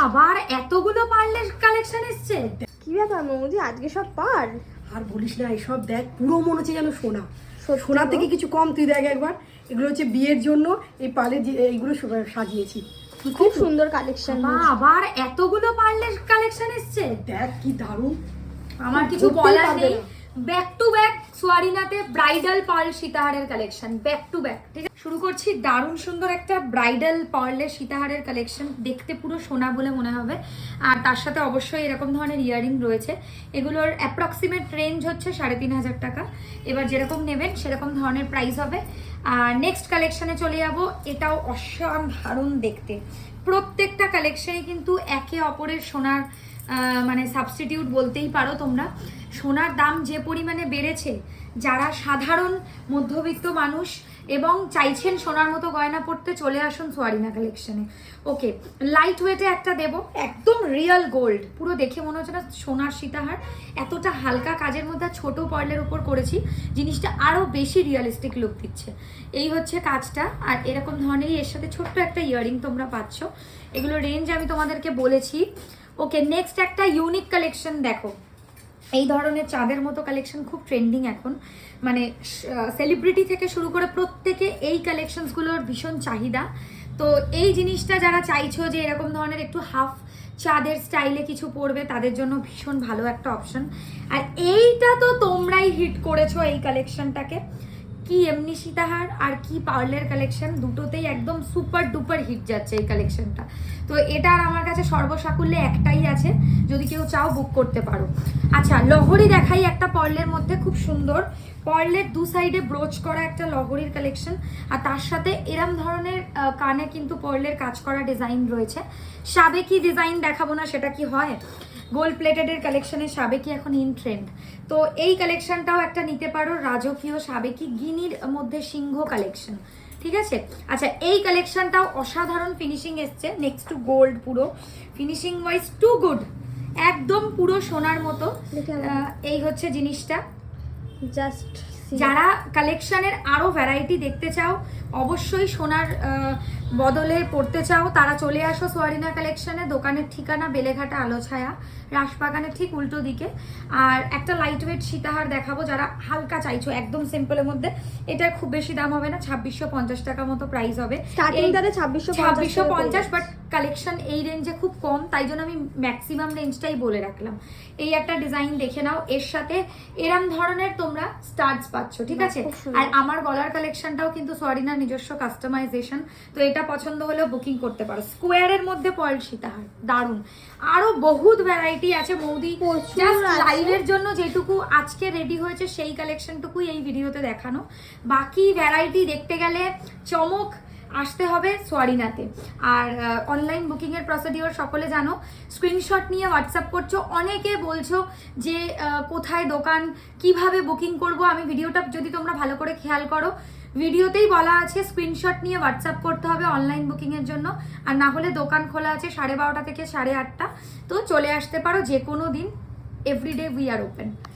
আবার এতগুলো পার্লের কালেকশন এসছে। কি ব্যাপার মৌদি, আজকে সব পার? আর বলিস না, এসব দেখ পুরো মনে হচ্ছে যেন সোনা। সত্যি সোনা গো? থেকে কিছু কম, তুই দেখ একবার। এগুলো হচ্ছে বিয়ের জন্য এই পার্লের এইগুলো সাজিয়েছি। খুব সুন্দর কালেকশন। আবার এতগুলো পার্লের কালেকশন এসছে, দেখ কি দারুণ। আমার কিছু ধরতেই বলার পারবে নেই। না। ব্যাক টু ব্যাক সোয়ারিনাতে ব্রাইডাল পার্ল সীতাহারের কালেকশন, ব্যাক টু ব্যাক। ঠিক আছে, শুরু করছি। দারুণ সুন্দর একটা ব্রাইডাল পার্লের সীতাহারের কালেকশন, দেখতে পুরো সোনা বলে মনে হবে। আর তার সাথে অবশ্যই এরকম ধরনের ইয়ারিং রয়েছে। এগুলোর অ্যাপ্রক্সিমেট রেঞ্জ হচ্ছে ৩৫০০ টাকা। এবার যেরকম নেবেন সেরকম ধরনের প্রাইস হবে। আর নেক্সট কালেকশনে চলে যাব। এটাও অসাধারণ দেখতে। প্রত্যেকটা কালেকশনে কিন্তু একে অপরের সোনার মানে সাবস্টিটিউট বলতেই পারো তোমরা। সোনার দাম যে পরিমাণে বেড়েছে, যারা সাধারণ মধ্যবিত্ত মানুষ এবং চাইছেন সোনার মতো গয়না পড়তে, চলে আসুন সোয়ারিনা কালেকশনে। ওকে, লাইট ওয়েটে একটা দেব, একদম রিয়েল গোল্ড, পুরো দেখে মনে হচ্ছে না সোনার সীতাহার। এতটা হালকা কাজের মধ্যে ছোট পার্লের উপর করেছি, জিনিসটা আরও বেশি রিয়েলিস্টিক লুক দিচ্ছে। এই হচ্ছে কাজটা। আর এরকম ধরনেরই এর সাথে ছোট্ট একটা ইয়ারিং তোমরা পাচ্ছ। এগুলো রেঞ্জ আমি তোমাদেরকে বলেছি। ওকে, নেক্সট একটা ইউনিক কালেকশন দেখো। এই ধরনের চাঁদের মতো কালেকশন খুব ট্রেন্ডিং এখন, মানে সেলিব্রিটি থেকে শুরু করে প্রত্যেকে এই কালেকশনসগুলোর ভীষণ চাহিদা। তো এই জিনিসটা যারা চাইছো যে এরকম ধরনের একটু হাফ চাঁদের স্টাইলে কিছু পরবে, তাদের জন্য ভীষণ ভালো একটা অপশন। আর এইটা তো তোমরাই হিট করেছো এই কালেকশনটাকে। কি এমনি সীতাহার আর কি পার্লের কালেকশন, দুটোতেই একদম সুপার ডুপার হিট যাচ্ছে এই কালেকশনটা। তো এটা আর আমার কাছে সর্বসাকুল্যে একটাই আছে, যদি কেউ চাও বুক করতে পারো। আচ্ছা, লহরি দেখাই একটা পার্লের মধ্যে, খুব সুন্দর পার্লের দু সাইডে ব্রোচ করা একটা লহরির কালেকশন। আর তার সাথে এরম ধরনের কানে কিন্তু পার্লের কাজ করা ডিজাইন রয়েছে। সাবেকি ডিজাইন দেখাবো না, সেটা কি হয়? গোল্ড প্লেটেডের কালেকশনের সাবেকি এখন ইন ট্রেন্ড। তো এই কালেকশনটাও একটা নিতে পারো, রাজকীয় সাবেকি গিনির মধ্যে সিংহ কালেকশন। ঠিক আছে, আচ্ছা এই কালেকশনটাও অসাধারণ ফিনিশিং এসছে, নেক্সট টু গোল্ড, পুরো ফিনিশিং ওয়াইজ টু গুড, একদম পুরো সোনার মতো। এই হচ্ছে জিনিসটা। জাস্ট যারা কালেকশনের আরো ভ্যারাইটি দেখতে চাও, অবশ্যই সোনার বদলে পড়তে চাও, তারা চলে আসো সোয়ারিনা কালেকশনে। দোকানের ঠিকানা বেলেঘাটা আলোছায়া, রাসবাগানের ঠিক উল্টো দিকে। আর একটা লাইট ওয়েট সীতাহার দেখাবো যারা হালকা চাইছো, একদম সিম্পলের মধ্যে। এটা খুব বেশি দাম হবে না, ২৬৫০ টাকা মতো প্রাইস হবে। স্টার্টিং তাহলে ২৬৫০, বাট কালেকশন এই রেঞ্জে খুব কম, তাই জন্য আমি ম্যাক্সিমাম রেঞ্জটাই বলে রাখলাম। এই একটা ডিজাইন দেখে নাও, এর সাথে এরম ধরনের তোমরা স্টার্স পাচ্ছ। ঠিক আছে, আর আমার গলার কালেকশনটাও কিন্তু সোয়ারিনার নিজস্ব কাস্টমাইজেশন। তো এটা পছন্দ হলেও বুকিং করতে পারো। স্কোয়ারের মধ্যে পার্ল সীতাহার দারুণ। আরো বহুত ভ্যারাইটি আছে মৌদি, জাস্ট লাইভের জন্য যেটুকু আজকে রেডি হয়েছে সেই কালেকশনটুকুই এই ভিডিওতে দেখানো। বাকি ভ্যারাইটি দেখতে গেলে চমক আসতে হবে সোয়ারিনাতে। আর অনলাইন বুকিংয়ের প্রসিডিওর সকলে জানো, স্ক্রিনশট নিয়ে হোয়াটসঅ্যাপ করছো। অনেকে বলছো যে কোথায় দোকান, কিভাবে বুকিং করব। আমি ভিডিওটা যদি তোমরা ভালো করে খেয়াল করো, ভিডিওতেই বলা আছে স্ক্রিনশট নিয়ে হোয়াটসঅ্যাপ করতে হবে অনলাইন বুকিংয়ের জন্য। আর না হলে দোকান খোলা আছে 12:30 থেকে 8:30। তো চলে আসতে পারো যে কোনো দিন, এভরিডে উই আর ওপেন।